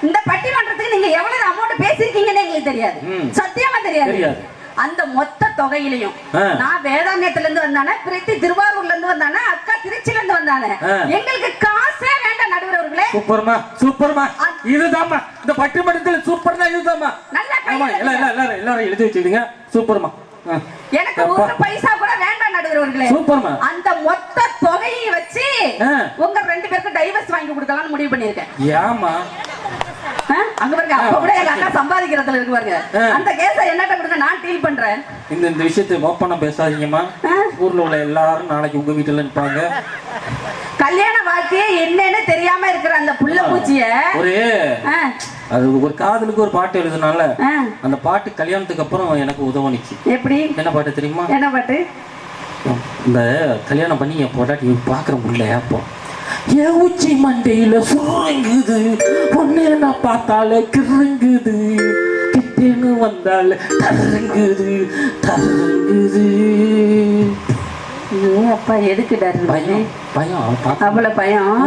இந்த பட்டிமன்றத்துக்கு நீங்க எவ்வளவு அமௌண்ட் பேசிருக்கீங்கன்னு எங்களுக்கு தெரியாது, சத்தியமா தெரியாது. அந்த மொத்த தொகையிலையும் நான் வேதாரண்யத்துல இருந்து வந்தானே, பிரீத்தி திருவாரூர்ல இருந்து வந்தானே, அக்கா திருச்சில இருந்து வந்தானே, எங்களுக்கு காசே வேண்டாம் நடுவர் அவர்களே. சூப்பர்மா இதுதாம்மா இந்த பட்டிமன்றத்துல சூப்பர்னா இதுதாம்மா. ஆமா எல்லாரும் எழுதி வச்சுடுங்க. சூப்பர்மா. எனக்கு ஒரு பைசா கூட வேண்டாம் நடுவர் அவர்களே. சூப்பர்மா. அந்த மொத்த தொகையை வச்சு உங்க 2 பேருக்கு டைவர்ஸ் வாங்கி கொடுக்கலாம்னு முடிவு பண்ணிருக்கேன். ஏமா அங்க பாருங்க, அப்ப கூட எங்க அக்கா சம்பாதிக்கிறதுல இருக்கு பாருங்க. அந்த கேஸ என்னட்ட கொடுங்க, நான் டீல் பண்றேன். இந்த விஷயத்தை ஓப்பனா பேசாதீங்கம்மா. ஊர்ல உள்ள எல்லாரும் நாளைக்கு உங்க வீட்டுல நிப்பாங்க. கல்யாண வாழ்க்கையே என்னன்னு தெரியாம இருக்கிற அந்த புள்ள பூச்சிய அது ஒரு காதலுக்கு ஒரு பாட்டு எழுதுனால அந்த பாட்டு கல்யாணத்துக்கு அப்புறம் எனக்கு உதவுனிச்சு. எப்படி? என்ன பாட்டு தெரியுமா? என்ன பாட்டு? இந்த கல்யாணம் பண்ணி என் பொண்டாட்டி பாக்குற முடியல. அப்போ என் உச்சி மண்டையில சுருங்குது, ஒன்னு நான் பார்த்தாலே கிருங்குது, கிட்டேன்னு வந்தாலே தருங்குது. அப்பா எதுக்கு பயம்? அவ்வளவு பயம்?